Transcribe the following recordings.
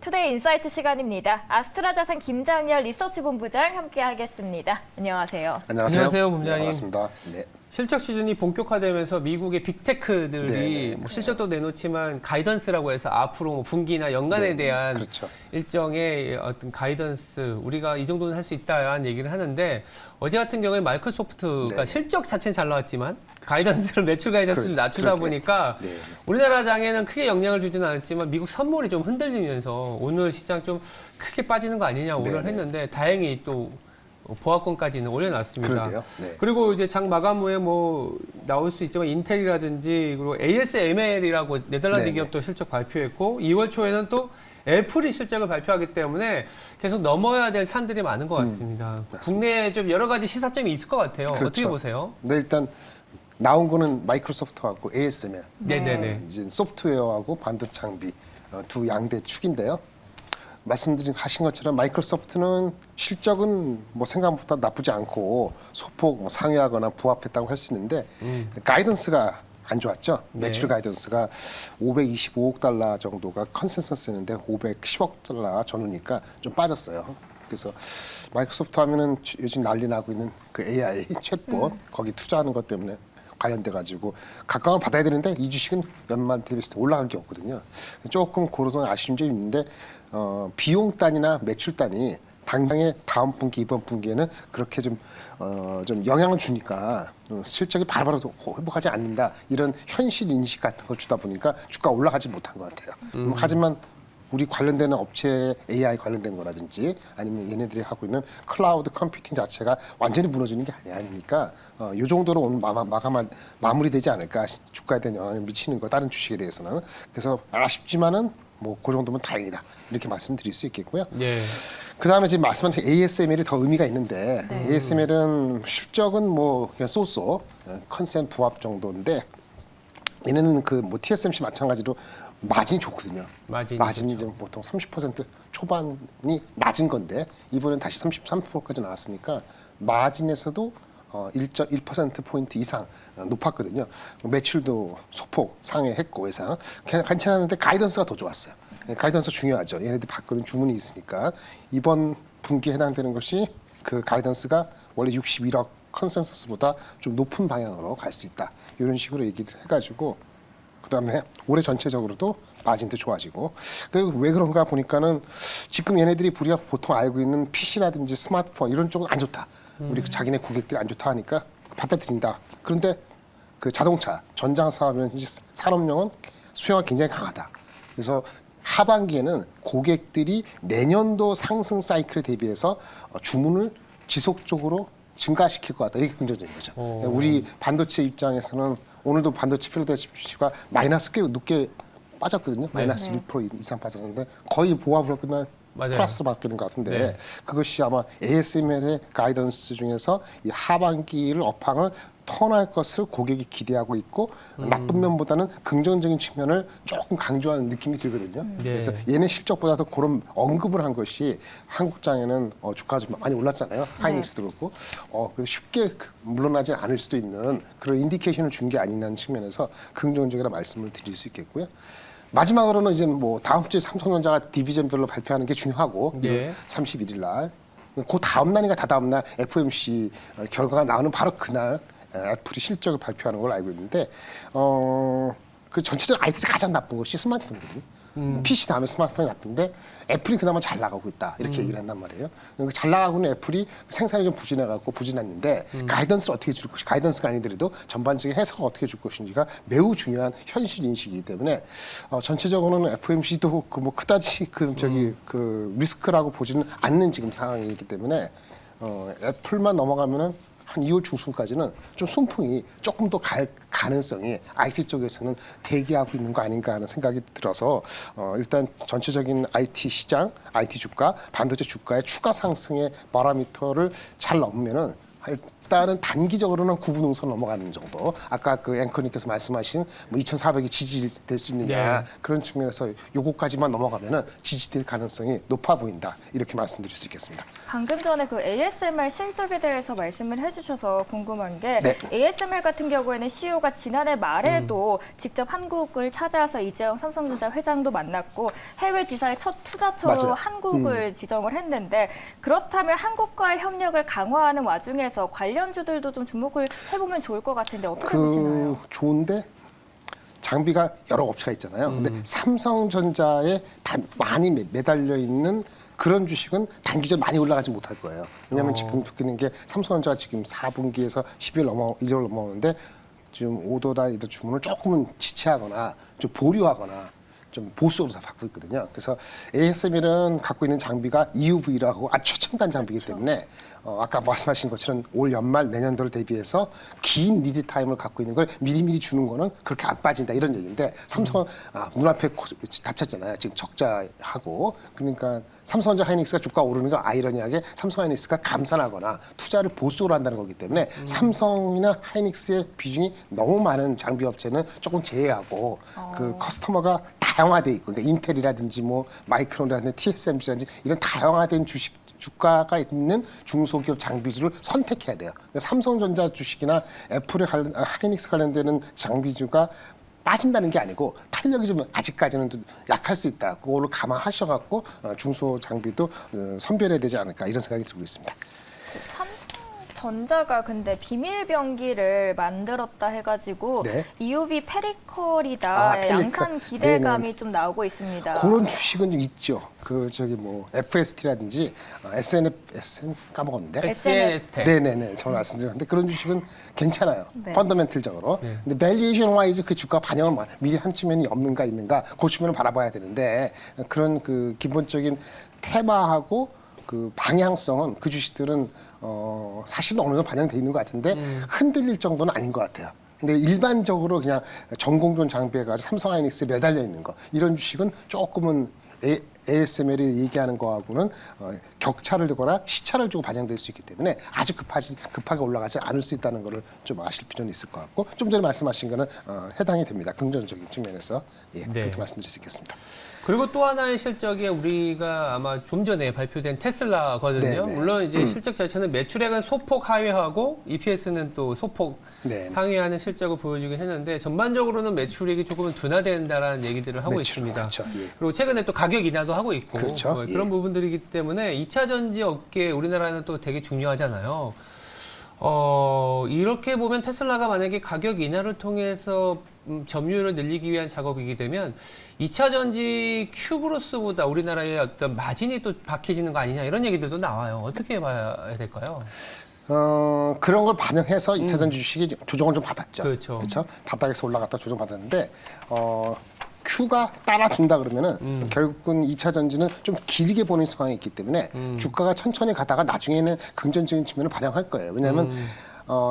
투데이 인사이트 시간입니다. 아스트라자산 김장열 리서치 본부장 함께하겠습니다. 안녕하세요. 안녕하세요, 본부장님. 네, 반갑습니다. 네. 실적 시즌이 본격화되면서 미국의 빅테크들이 뭐 실적도 내놓지만 가이던스라고 해서 앞으로 뭐 분기나 연간에 대한 그렇죠. 일정의 어떤 가이던스, 우리가 이 정도는 할 수 있다라는 얘기를 하는데, 어제 같은 경우에 마이크로소프트가 실적 자체는 잘 나왔지만 가이던스를 매출 가이던스를 낮추다 보니까 우리나라 장에는 크게 영향을 주지는 않았지만 미국 선물이 좀 흔들리면서 오늘 시장 좀 크게 빠지는 거 아니냐 우려를 했는데, 다행히 또 보합권까지는 올려놨습니다. 네. 그리고 이제 장 마감 후에 뭐 나올 수 있지만 인텔이라든지 그리고 ASML이라고 네덜란드 기업도 실적 발표했고, 2월 초에는 또 애플이 실적을 발표하기 때문에 계속 넘어야 될 산들이 많은 것 같습니다. 국내에 좀 여러 가지 시사점이 있을 것 같아요. 그렇죠. 어떻게 보세요? 네, 일단 나온 거는 마이크로소프트하고 ASML, 네네네. 이제 소프트웨어하고 반도체 장비 두 양대 축인데요. 말씀하신 것처럼 마이크로소프트는 실적은 뭐 생각보다 나쁘지 않고 소폭 뭐 상회하거나 부합했다고 할 수 있는데 가이던스가 안 좋았죠. 매출 가이던스가 525억 달러 정도가 컨센서스였는데 510억 달러 전후니까 좀 빠졌어요. 그래서 마이크로소프트 하면은 요즘 난리 나고 있는 그 AI 챗봇 거기 투자하는 것 때문에 관련돼 가지고 각광을 받아야 되는데 이 주식은 연말 대비했을 때 올라간 게 없거든요. 조금 그런 아쉬운 점이 있는데 비용 단위나 매출 단위 당장의 다음 분기 이번 분기에는 그렇게 좀 영향을 주니까 실적이 바로바로 회복하지 않는다, 이런 현실 인식 같은 걸 주다 보니까 주가 올라가지 못한 것 같아요. 하지만 우리 관련되는 업체 AI 관련된 거라든지 아니면 얘네들이 하고 있는 클라우드 컴퓨팅 자체가 완전히 무너지는 게 아니니까 이 정도로 오늘 마무리되지 않을까, 주가에 대한 영향을 미치는 거 다른 주식에 대해서는. 그래서 아쉽지만은 뭐 그 정도면 다행이다, 이렇게 말씀드릴 수 있겠고요. 그 다음에 지금 말씀하신 ASML이 더 의미가 있는데 ASML은 실적은 뭐 그냥 쏘쏘 컨센 부합 정도인데, 얘네는 그 뭐 TSMC 마찬가지로 마진이 좋거든요. 마진이 좀 보통 30% 초반이 낮은 건데 이번엔 다시 33%까지 나왔으니까 마진에서도 1.1%포인트 이상 높았거든요. 매출도 소폭 상회했고 예상 괜찮았는데 가이던스가 더 좋았어요. 가이던스 중요하죠. 얘네들 받거든 주문이 있으니까. 이번 분기에 해당되는 것이 그 가이던스가 원래 61억 컨센서스보다 좀 높은 방향으로 갈 수 있다, 이런 식으로 얘기를 해가지고, 그다음에 올해 전체적으로도 마진도 좋아지고. 왜 그런가 보니까는 지금 얘네들이 우리가 보통 알고 있는 PC라든지 스마트폰 이런 쪽은 안 좋다, 우리 자기네 고객들이 안 좋다 하니까 받아들인다. 그런데 그 자동차 전장 사업은 산업용은 수요가 굉장히 강하다. 그래서 하반기에는 고객들이 내년도 상승 사이클에 대비해서 주문을 지속적으로 증가시킬 것 같다. 이게 긍정적인 거죠. 우리 반도체 입장에서는 오늘도 반도체 필라델피아가 마이너스 꽤 높게 빠졌거든요. 마이너스 1% 이상 빠졌는데 거의 보합으로 끝난 플러스로 바뀌는 것 같은데 그것이 아마 ASML의 가이던스 중에서 이 하반기를 업황을 턴할 것을 고객이 기대하고 있고 나쁜 면보다는 긍정적인 측면을 조금 강조하는 느낌이 들거든요. 그래서 얘네 실적보다도 그런 언급을 한 것이 한국장에는 주가가 좀 많이 올랐잖아요. 하이닉스도 그렇고 쉽게 물러나지 않을 수도 있는 그런 인디케이션을 준 게 아니냐는 측면에서 긍정적이라 말씀을 드릴 수 있겠고요. 마지막으로는 이제 뭐 다음 주에 삼성전자가 디비전별로 발표하는 게 중요하고 31일 날, 그 다음 날인가 다다음 날 FOMC 결과가 나오는 바로 그날 애플이 실적을 발표하는 걸 알고 있는데 그 전체적으로 IT에서 가장 나쁜 것이 스마트폰이거든요. PC 다음에 스마트폰이 나쁜데 애플이 그나마 잘 나가고 있다, 이렇게 얘기를 한단 말이에요. 잘 나가고 있는 애플이 생산이 좀 부진했는데 가이던스를 어떻게 줄 것인지, 가이던스가 아니더라도 전반적인 해석을 어떻게 줄 것인지가 매우 중요한 현실 인식이기 때문에 전체적으로는 FOMC도 그 뭐 그다지 그 리스크라고 보지는 않는 지금 상황이기 때문에 애플만 넘어가면은 한 2월 중순까지는 좀 순풍이 조금 더 갈 가능성이 IT 쪽에서는 대기하고 있는 거 아닌가 하는 생각이 들어서 일단 전체적인 IT 시장, IT 주가, 반도체 주가의 추가 상승의 파라미터를 잘 넘으면은 일단은 단기적으로는 9분응선 넘어가는 정도. 아까 그 앵커님께서 말씀하신 뭐 2,400이 지지될 수 있느냐 네. 그런 측면에서 요거까지만 넘어가면은 지지될 가능성이 높아 보인다. 이렇게 말씀드릴 수 있겠습니다. 방금 전에 그 ASMR 실적에 대해서 말씀을 해주셔서 궁금한 게 네. ASMR 같은 경우에는 CEO가 지난해 말에도 직접 한국을 찾아서 이재용 삼성전자 회장도 만났고 해외 지사의 첫 투자처로 맞아요. 한국을 지정을 했는데 그렇다면 한국과의 협력을 강화하는 와중에서 관련주들도 좀 주목을 해보면 좋을 것 같은데 어떻게 보시나요? 좋은데 장비가 여러 업체가 있잖아요. 근데 삼성전자에 많이 매달려 있는 그런 주식은 단기적으로 많이 올라가지 못할 거예요. 왜냐하면 지금 듣는 게 삼성전자가 지금 4분기에서 1월 넘어오는데 지금 오더나 이런 주문을 조금은 지체하거나 좀 보류하거나 좀 보수로 다 받고 있거든요. 그래서 ASML은 갖고 있는 장비가 EUV라고 아주 최첨단 장비이기 때문에 아까 말씀하신 것처럼 올 연말 내년도를 대비해서 긴 리드 타임을 갖고 있는 걸 미리미리 주는 거는 그렇게 안 빠진다 이런 얘기인데 삼성은 눈앞에 다쳤잖아요. 지금 적자하고 그러니까 삼성전자 하이닉스가 주가 오르는 건 아이러니하게 삼성 하이닉스가 감산하거나 투자를 보수로 한다는 거기 때문에 삼성이나 하이닉스의 비중이 너무 많은 장비 업체는 조금 제외하고 그 커스터머가 다양화돼 있고 그러니까 인텔이라든지 뭐 마이크론이라든지 TSMC라든지 이런 다양화된 주가가 있는 중소기업 장비주를 선택해야 돼요. 그러니까 삼성전자 주식이나 애플에 하이닉스 관련되는 장비주가 빠진다는 게 아니고 탄력이 좀 아직까지는 좀 약할 수 있다. 그거를 감안하셔갖고 중소 장비도 선별해야 되지 않을까 이런 생각이 들고 있습니다. 삼성전자가 근데 비밀병기를 만들었다 해가지고 네. EUV 페리컬이다 양산 기대감이 네네. 좀 나오고 있습니다. 그런 주식은 좀 있죠. 그 저기 뭐 FST라든지 SN 까먹었는데. SNS텍. 네네네. 저는 말씀드렸는데 그런 주식은 괜찮아요. 네. 펀더멘틀적으로. 네. 근데 밸류에이션 와이즈 그 주가 반영을 미리 한 측면이 없는가 있는가 그 측면을 바라봐야 되는데 그런 그 기본적인 테마하고 그 방향성은 그 주식들은 사실은 어느 정도 반영돼 있는 것 같은데 흔들릴 정도는 아닌 것 같아요. 근데 일반적으로 그냥 전공존 장비에 가지고 삼성 하이닉스에 매달려 있는 거 이런 주식은 조금은 ASML이 얘기하는 거하고는 격차를 두거나 시차를 주고 반영될 수 있기 때문에 아주 급하게 올라가지 않을 수 있다는 거를 좀 아실 필요는 있을 것 같고 좀 전에 말씀하신 거는 해당이 됩니다. 긍정적인 측면에서 네. 그렇게 말씀드릴 수 있겠습니다. 그리고 또 하나의 실적이 우리가 아마 좀 전에 발표된 테슬라거든요. 네네. 물론 이제 실적 자체는 매출액은 소폭 하회하고 EPS는 또 소폭 네네. 상회하는 실적을 보여주긴 했는데 전반적으로는 매출액이 조금은 둔화된다라는 얘기들을 하고 있습니다. 그렇죠. 예. 그리고 최근에 또 가격 인하도 하고 있고 그렇죠. 그런 예. 부분들이기 때문에 2차 전지 업계 우리나라는 또 되게 중요하잖아요. 이렇게 보면 테슬라가 만약에 가격 인하를 통해서 점유율을 늘리기 위한 작업이게 되면 2차 전지 큐브로스보다 우리나라의 어떤 마진이 또 박해지는 거 아니냐 이런 얘기들도 나와요. 어떻게 봐야 될까요? 그런 걸 반영해서 2차 전지 주식이 조정을 좀 받았죠. 그렇죠. 바닥에서 올라갔다 조정받았는데 Q가 따라준다 그러면은 결국은 2차 전지는 좀 길게 보는 상황이 있기 때문에 주가가 천천히 가다가 나중에는 긍정적인 측면을 반영할 거예요. 왜냐하면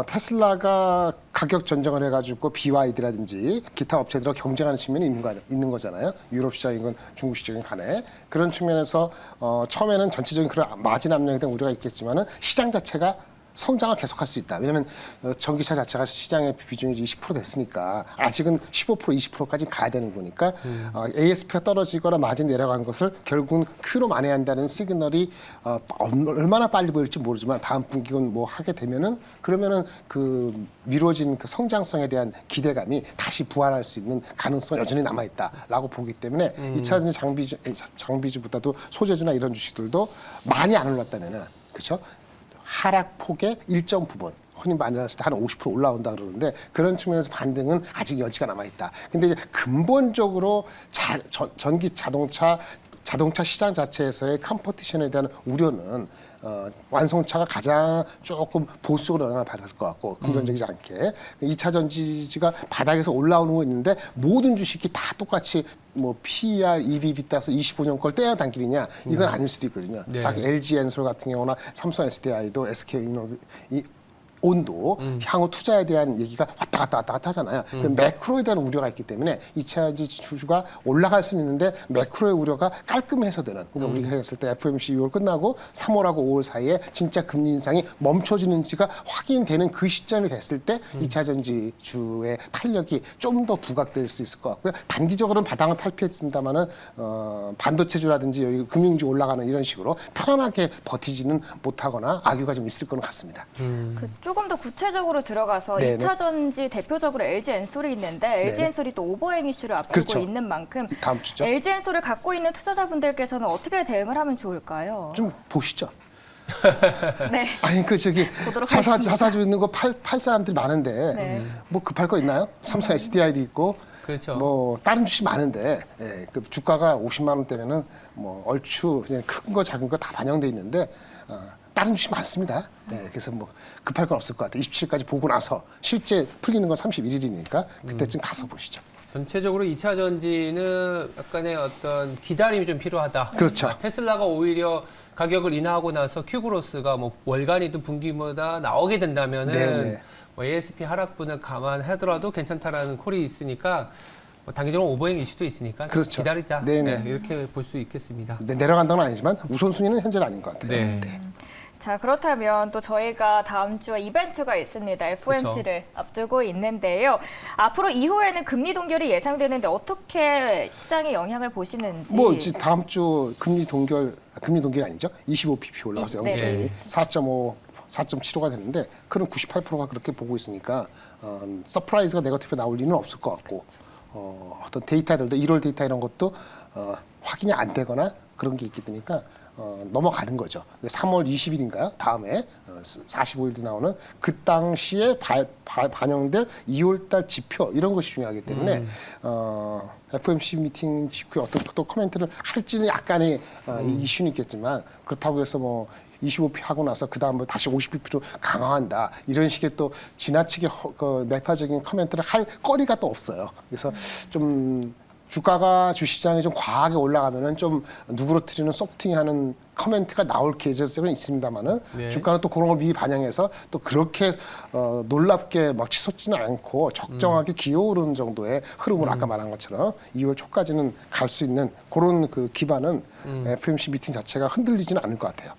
테슬라가 가격 전쟁을 해가지고 BYD라든지 기타 업체들과 경쟁하는 측면이 있는 거잖아요. 유럽 시장이건 중국 시장이 간에 그런 측면에서 처음에는 전체적인 그런 마진 압력에 대한 우려가 있겠지만은 시장 자체가 성장을 계속할 수 있다. 왜냐하면 전기차 자체가 시장의 비중이 20% 됐으니까 아직은 15% 20%까지 가야 되는 거니까 ASP가 떨어지거나 마진 내려간 것을 결국은 Q로 만회한다는 시그널이 얼마나 빨리 보일지 모르지만 다음 분기는 뭐 하게 되면은 그러면은 그 미뤄진 그 성장성에 대한 기대감이 다시 부활할 수 있는 가능성이 여전히 남아 있다라고 보기 때문에 2차 장비주보다도 소재주나 이런 주식들도 많이 안 올랐다면은 그렇죠? 하락폭의 일정 부분, 흔히 말했을 때 한 50% 올라온다 그러는데 그런 측면에서 반등은 아직 여지가 남아 있다. 근데 이제 근본적으로 전기 자동차 시장 자체에서의 컴퍼티션에 대한 우려는 완성차가 가장 조금 보수적으로 영향을 받을 것 같고 긍정적이지 않게 2차 전지가 바닥에서 올라오는 거 있는데 모든 주식이 다 똑같이 뭐 PER, EV 따라서 25년 걸 때려당기느냐 이건 아닐 수도 있거든요. 네. LG 엔솔 같은 경우나 삼성 SDI도 SK 온도, 향후 투자에 대한 얘기가 왔다 갔다 하잖아요. 그 매크로에 대한 우려가 있기 때문에 2차 전지 주주가 올라갈 수는 있는데 매크로의 우려가 깔끔해서 되는. 그러니까 우리가 했을 때 FOMC 6월 끝나고 3월하고 5월 사이에 진짜 금리 인상이 멈춰지는지가 확인되는 그 시점이 됐을 때 2차 전지 주의 탄력이 좀 더 부각될 수 있을 것 같고요. 단기적으로는 바닥은 탈피했습니다만은 반도체주라든지 여기 금융주 올라가는 이런 식으로 편안하게 버티지는 못하거나 악유가 좀 있을 거는 같습니다. 그 조금 더 구체적으로 들어가서 네네. 2차 전지 대표적으로 LG 엔솔이 있는데 LG 네네. 엔솔이 또 오버행 이슈를 앞두고 그렇죠. 있는 만큼 다음 주죠. LG 엔솔을 갖고 있는 투자자분들께서는 어떻게 대응을 하면 좋을까요? 좀 보시죠. 네. 아니 그 저기 보도록 자사주 하겠습니다. 있는 거 팔 사람들이 많은데 네. 뭐 급할 거 있나요? 삼성 SDI도 있고 그렇죠. 뭐 다른 주식 많은데 그 주가가 50만 원대면은 뭐 얼추 그냥 큰 거 작은 거 다 반영돼 있는데 다른 주식 많습니다. 그래서 뭐 급할 건 없을 것 같아요. 27일까지 보고 나서 실제 풀리는 건 31일이니까 그때쯤 가서 보시죠. 전체적으로 2차 전지는 약간의 어떤 기다림이 좀 필요하다. 그렇죠. 테슬라가 오히려 가격을 인하하고 나서 큐브로스가 뭐 월간이든 분기보다 나오게 된다면은 네네. 뭐 ASP 하락분을 감안하더라도 괜찮다라는 콜이 있으니까 뭐 단기적으로 오버행 이슈도 있으니까 그렇죠. 기다리자. 네네. 네, 이렇게 볼 수 있겠습니다. 내려간다는 건 아니지만 우선순위는 현재는 아닌 것 같아요. 네. 자, 그렇다면 또 저희가 다음 주에 이벤트가 있습니다. FOMC를 앞두고 있는데요. 앞으로 이후에는 금리 동결이 예상되는데 어떻게 시장에 영향을 보시는지. 뭐 이제 다음 주 금리 동결이 아니죠. 25pp 올라가서 네. 0.2, 4.5, 4.75가 됐는데 그런 98%가 그렇게 보고 있으니까 서프라이즈가 네거티브 나올 리는 없을 것 같고 어떤 데이터들도 1월 데이터 이런 것도 확인이 안 되거나 그런 게 있기 때니까 넘어가는 거죠. 3월 20일인가요? 다음에 45일도 나오는 그 당시에 반영될 2월달 지표 이런 것이 중요하기 때문에 FOMC 미팅 직후에 어떤 또 코멘트를 할지는 약간의 이슈는 있겠지만 그렇다고 해서 뭐 25피 하고 나서 그 다음부터 다시 50pp로 강화한다 이런 식의 또 지나치게 매파적인 코멘트를 할 거리가 또 없어요. 그래서 좀 주가가 주시장이 좀 과하게 올라가면은 좀 누그러뜨리는 소프팅하는 커멘트가 나올 계절성은 있습니다만은 네. 주가는 또 그런 걸 미리 반영해서 또 그렇게 놀랍게 막 치솟지는 않고 적정하게 기어오르는 정도의 흐름을 아까 말한 것처럼 2월 초까지는 갈 수 있는 그런 그 기반은 FOMC 미팅 자체가 흔들리지는 않을 것 같아요.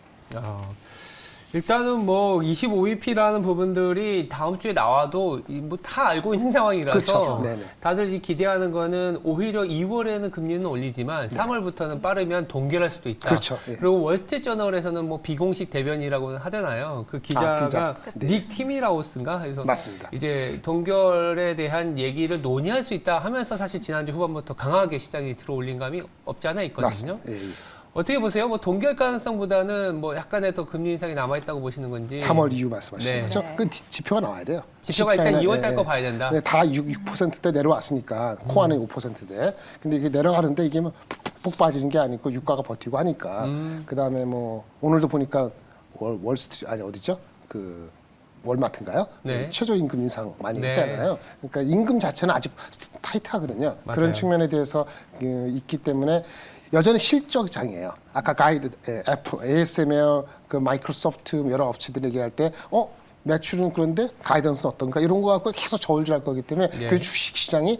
일단은 뭐 25EP라는 부분들이 다음 주에 나와도 뭐 다 알고 있는 상황이라서 그렇죠. 네네. 다들 기대하는 거는 오히려 2월에는 금리는 올리지만 3월부터는 빠르면 동결할 수도 있다. 그렇죠. 예. 그리고 월스트리트저널에서는 뭐 비공식 대변이라고 하잖아요. 그 기자가 기자. 네. 닉 티미라우스인가? 그래서 맞습니다. 이제 동결에 대한 얘기를 논의할 수 있다 하면서 사실 지난주 후반부터 강하게 시장이 들어올린 감이 없지 않아 있거든요. 맞습니다. 예, 예. 어떻게 보세요? 뭐 동결 가능성보다는 뭐 약간의 더 금리 인상이 남아 있다고 보시는 건지. 3월 이후 말씀하시는 네. 거죠? 네. 그 지표가 나와야 돼요. 지표가 일단 CPI 는, 2월 달 거 봐야 된다. 네, 다 6%대 내려왔으니까 코안에 5%대. 근데 이게 내려가는데 이게 뭐 푹푹 빠지는 게 아니고 유가가 버티고 하니까. 그다음에 뭐 오늘도 보니까 월스트리트 아니 어디죠? 그 월마트인가요? 네. 최저임금 인상 많이 네. 했잖아요. 그러니까 임금 자체는 아직 타이트하거든요. 맞아요. 그런 측면에 대해서 있기 때문에 여전히 실적장이에요. 아까 가이드, ASML, 그 마이크로소프트 여러 업체들 얘기할 때, 매출은 그런데 가이던스는 어떤가 이런 거 갖고 계속 저울질할 거기 때문에 네. 그 주식시장이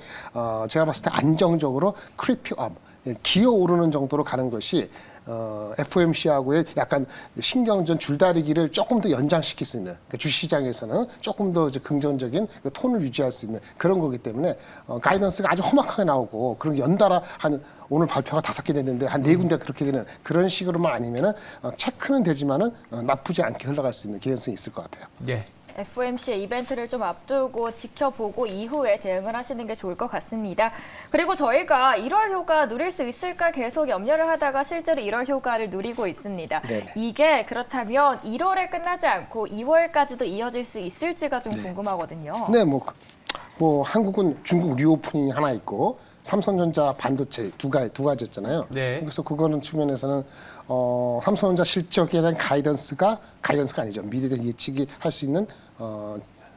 제가 봤을 때 안정적으로 크리피업, 기어오르는 정도로 가는 것이 FOMC하고의 약간 신경전 줄다리기를 조금 더 연장시킬 수 있는 그러니까 주시장에서는 조금 더 이제 긍정적인 그 톤을 유지할 수 있는 그런 거기 때문에 가이던스가 아주 험악하게 나오고 그런 연달아 한 오늘 발표가 5개 됐는데 한 4군데 그렇게 되는 그런 식으로만 아니면은 체크는 되지만은 나쁘지 않게 흘러갈 수 있는 개연성이 있을 것 같아요. 네. FOMC의 이벤트를 좀 앞두고 지켜보고 이후에 대응을 하시는 게 좋을 것 같습니다. 그리고 저희가 1월 효과 누릴 수 있을까 계속 염려를 하다가 실제로 1월 효과를 누리고 있습니다. 네네. 이게 그렇다면 1월에 끝나지 않고 2월까지도 이어질 수 있을지가 좀 궁금하거든요. 네, 뭐 한국은 중국 리오프닝이 하나 있고 삼성전자 반도체 두 가지였잖아요. 네. 그래서 그거는 측면에서는 삼성전자 실적에 대한 가이던스가 아니죠. 미래에 대한 예측이 할 수 있는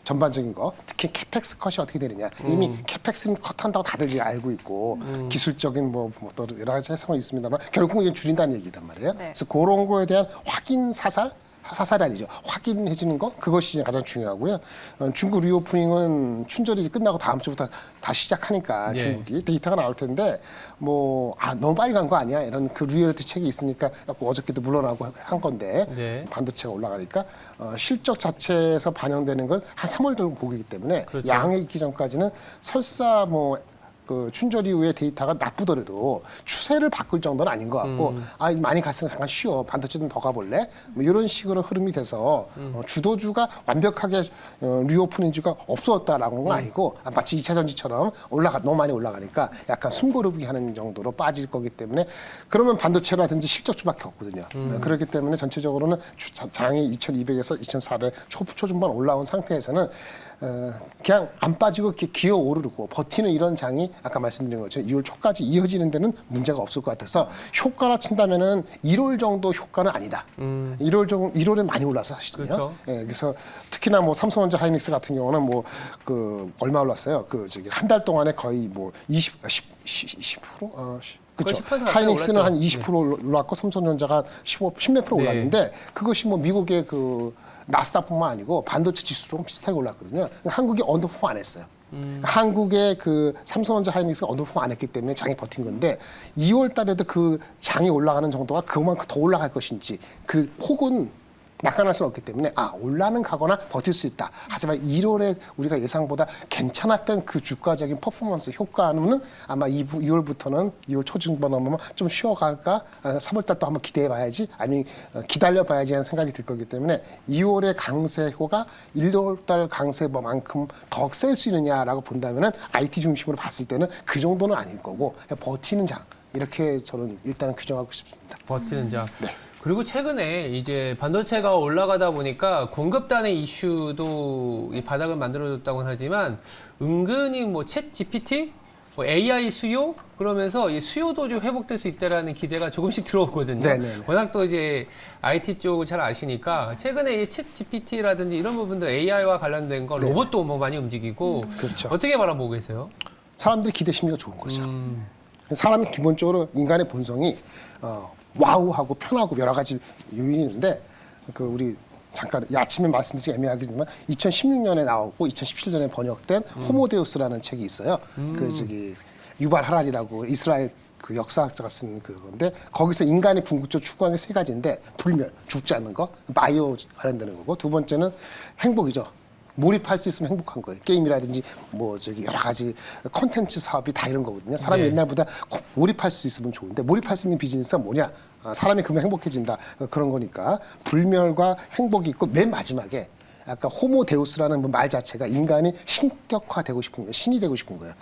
전반적인 거, 특히 캐펙스 컷이 어떻게 되느냐. 이미 캐펙스는 컷한다고 다들 이제 알고 있고 기술적인 뭐 또 여러 가지 해석은 있습니다만 결국 이제 줄인다는 얘기단 말이에요. 네. 그래서 그런 거에 대한 확인 사살 사살이 아니죠. 확인해 주는 거 그것이 가장 중요하고요. 중국 리오프닝은 춘절이 끝나고 다음 주부터 다시 시작하니까 예. 중국이 데이터가 나올 텐데 너무 빨리 간 거 아니야? 이런 그 리얼리티 책이 있으니까 어저께도 물러나고 한 건데 네. 반도체가 올라가니까 실적 자체에서 반영되는 건 한 3월 정도 보기이기 때문에 그렇죠. 양에 있기 전까지는 설사 그 춘절 이후에 데이터가 나쁘더라도 추세를 바꿀 정도는 아닌 것 같고 많이 갔으면 잠깐 쉬어 반도체 좀 더 가볼래 뭐 이런 식으로 흐름이 돼서 주도주가 완벽하게 리오프닝주가 없어졌다라는 건 아니고 마치 2차 전지처럼 너무 많이 올라가니까 약간 숨고르기 하는 정도로 빠질 거기 때문에 그러면 반도체라든지 실적주밖에 없거든요. 그렇기 때문에 전체적으로는 장이 2200에서 2400 초중반 올라온 상태에서는 그냥 안 빠지고 이렇게 기어 오르고 버티는 이런 장이 아까 말씀드린 것처럼 2월 초까지 이어지는 데는 문제가 없을 것 같아서 효과라 친다면은 1월 정도 효과는 아니다. 1월에 많이 올라서 사실은요. 그렇죠. 예, 그래서 특히나 삼성전자 하이닉스 같은 경우는 얼마 올랐어요? 한 달 동안에 거의 20%? 그렇죠. 10% 하이닉스는 한 올랐죠. 20% 올랐고 삼성전자가 10몇 프로 네. 올랐는데 그것이 미국의 나스닥뿐만 아니고 반도체 지수도 비슷하게 올랐거든요. 한국이 언더퍼폼 안 했어요. 한국의 삼성전자 하이닉스가 언더퍼폼 안 했기 때문에 장이 버틴 건데 2월 달에도 그 장이 올라가는 정도가 그만큼 더 올라갈 것인지 그 폭은 낙관할 수는 없기 때문에 올라는 가거나 버틸 수 있다. 하지만 1월에 우리가 예상보다 괜찮았던 그 주가적인 퍼포먼스 효과는 아마 2월부터는 2월 초중반 넘으면 좀 쉬어갈까? 3월달 또 한번 기대해봐야지. 아니 기다려봐야지 하는 생각이 들 거기 때문에 2월의 강세호가 1월달 강세만큼 더 셀 수 있느냐라고 본다면은 IT 중심으로 봤을 때는 그 정도는 아닐 거고 버티는 장 이렇게 저는 일단은 규정하고 싶습니다. 버티는 장. 네. 그리고 최근에 이제 반도체가 올라가다 보니까 공급단의 이슈도 이 바닥을 만들어줬다고는 하지만 은근히 챗 GPT, AI 수요 그러면서 이 수요도 좀 회복될 수 있다라는 기대가 조금씩 들어오거든요. 네네네. 워낙 또 이제 IT 쪽을 잘 아시니까 최근에 이 챗 GPT라든지 이런 부분들 AI와 관련된 거 네. 로봇도 많이 움직이고 그렇죠. 어떻게 바라보고 계세요? 사람들이 기대 심리가 좋은 거죠. 사람이 기본적으로 인간의 본성이 와우하고 편하고 여러 가지 요인이 있는데 우리 잠깐 아침에 말씀드리기 애매하겠지만 2016년에 나오고 2017년에 번역된 호모데우스라는 책이 있어요. 유발 하랄이라고 이스라엘 역사학자가 쓴 그건데 거기서 인간의 궁극적 추구하는 게 세 가지인데 불멸, 죽지 않는 거, 바이오 관련되는 거고 두 번째는 행복이죠. 몰입할 수 있으면 행복한 거예요. 게임이라든지 여러 가지 콘텐츠 사업이 다 이런 거거든요. 사람이 네. 옛날보다 몰입할 수 있으면 좋은데 몰입할 수 있는 비즈니스가 뭐냐? 사람이 그러면 행복해진다. 그런 거니까 불멸과 행복이 있고 맨 마지막에 아까 호모데우스라는 말 자체가 인간이 신격화되고 싶은 거예요. 신이 되고 싶은 거예요.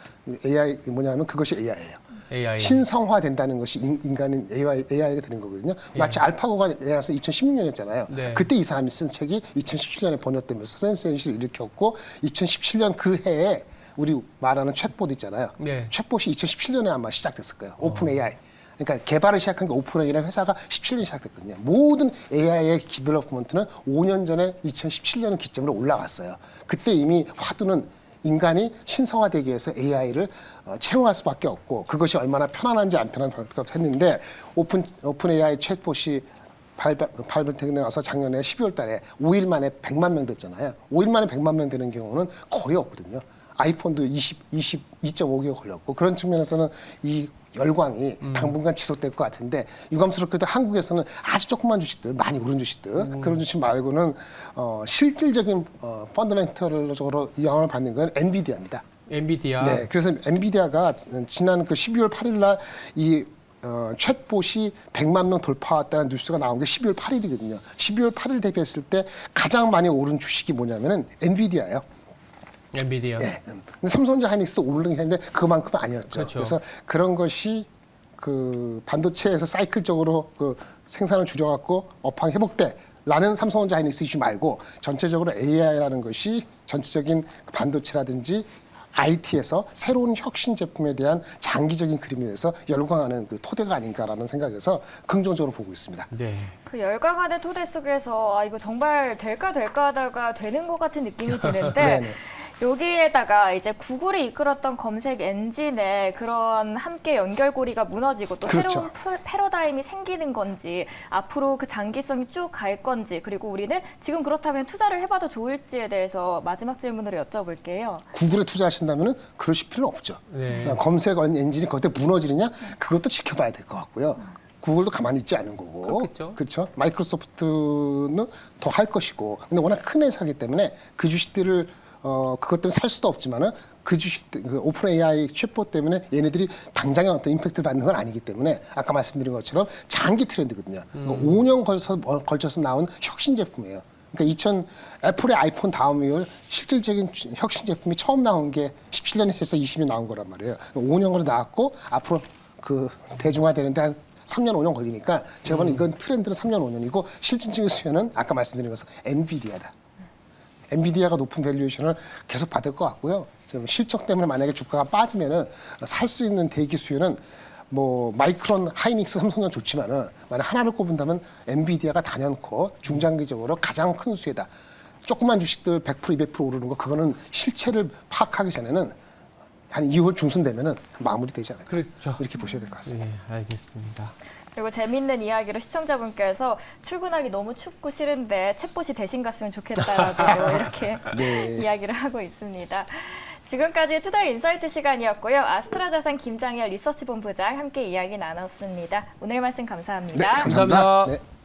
AI 뭐냐면 그것이 AI예요. AI. 신성화된다는 것이 인간은 AI가 되는 거거든요. 마치 알파고가 나와서 2016년이었잖아요. 네. 그때 이 사람이 쓴 책이 2017년에 번역되면서 센세이션을 일으켰고 2017년 그 해에 우리 말하는 챗봇 있잖아요. 네. 챗봇이 2017년에 아마 시작됐을 거예요. 오픈 AI. 그러니까 개발을 시작한 게 오픈 AI라는 회사가 17년에 시작됐거든요. 모든 AI의 디벨롭먼트는 5년 전에 2017년 기점으로 올라갔어요. 그때 이미 화두는 인간이 신성화되기 위해서 AI를 채용할 수밖에 없고 그것이 얼마나 편안한지 안 편한지 했는데 오픈 AI 챗봇이 발표되고 나서 작년에 12월 달에 5일 만에 100만 명 됐잖아요. 5일 만에 100만 명 되는 경우는 거의 없거든요. 아이폰도 2.5개월 걸렸고 그런 측면에서는 이 열광이 당분간 지속될 것 같은데 유감스럽게도 한국에서는 아주 조그만 주식들 많이 오른 주식들 그런 주식 말고는 실질적인 펀더멘털적으로 영향을 받는 건 엔비디아입니다. 엔비디아. 네, 그래서 엔비디아가 지난 12월 8일 날 이 챗봇이 100만 명 돌파했다는 뉴스가 나온 게 12월 8일이거든요. 12월 8일 대비했을 때 가장 많이 오른 주식이 뭐냐면은 엔비디아예요. 엔비디아. 네. 근데 삼성전자 하이닉스도 오르긴 했는데 그만큼은 아니었죠. 그렇죠. 그래서 그런 것이 반도체에서 사이클적으로 생산을 줄여갖고 업황 회복돼라는 삼성전자 하이닉스 이슈 말고 전체적으로 AI라는 것이 전체적인 반도체라든지 IT에서 새로운 혁신 제품에 대한 장기적인 그림에 대해서 열광하는 토대가 아닌가라는 생각에서 긍정적으로 보고 있습니다. 네. 그 열광하는 토대 속에서 이거 정말 될까 하다가 되는 것 같은 느낌이 드는데 네네. 여기에다가 이제 구글이 이끌었던 검색 엔진의 그런 함께 연결고리가 무너지고 또 그렇죠. 새로운 패러다임이 생기는 건지 앞으로 그 장기성이 쭉 갈 건지 그리고 우리는 지금 그렇다면 투자를 해봐도 좋을지에 대해서 마지막 질문으로 여쭤볼게요. 구글에 투자하신다면은 그러실 필요는 없죠. 네. 검색 엔진이 그때 무너지느냐 그것도 지켜봐야 될 것 같고요. 구글도 가만히 있지 않은 거고, 그렇겠죠. 그렇죠? 마이크로소프트는 더 할 것이고, 근데 워낙 큰 회사이기 때문에 그 주식들을 그것 때문에 살 수도 없지만은 그 주식들, 그 오픈 AI 챗봇 때문에 얘네들이 당장의 어떤 임팩트를 받는 건 아니기 때문에 아까 말씀드린 것처럼 장기 트렌드거든요. 5년 걸쳐서 나온 혁신 제품이에요. 그러니까 애플의 아이폰 다음에 실질적인 혁신 제품이 처음 나온 게 17년에 해서 20년 나온 거란 말이에요. 5년 걸로 나왔고 앞으로 그 대중화되는데 한 3년, 5년 걸리니까 제가 보는 이건 트렌드는 3년, 5년이고 실질적인 수혜는 아까 말씀드린 것은 엔비디아다. 엔비디아가 높은 밸류에이션을 계속 받을 것 같고요. 지금 실적 때문에 만약에 주가가 빠지면은 살 수 있는 대기 수혜는 뭐 마이크론, 하이닉스, 삼성전 좋지만은 만약 하나를 꼽은다면 엔비디아가 단연코 중장기적으로 가장 큰 수혜다. 조그만 주식들 100%, 200% 오르는 거 그거는 실체를 파악하기 전에는 한 2월 중순 되면은 마무리되지 않을까. 그렇죠. 이렇게 보셔야 될 것 같습니다. 네, 알겠습니다. 그리고 재밌는 이야기로 시청자분께서 출근하기 너무 춥고 싫은데 챗봇이 대신 갔으면 좋겠다라고 이렇게 네. 이야기를 하고 있습니다. 지금까지 투자의 인사이트 시간이었고요. 아스트라자산 김장열 리서치 본부장 함께 이야기 나눴습니다. 오늘 말씀 감사합니다. 네, 감사합니다. 감사합니다. 네.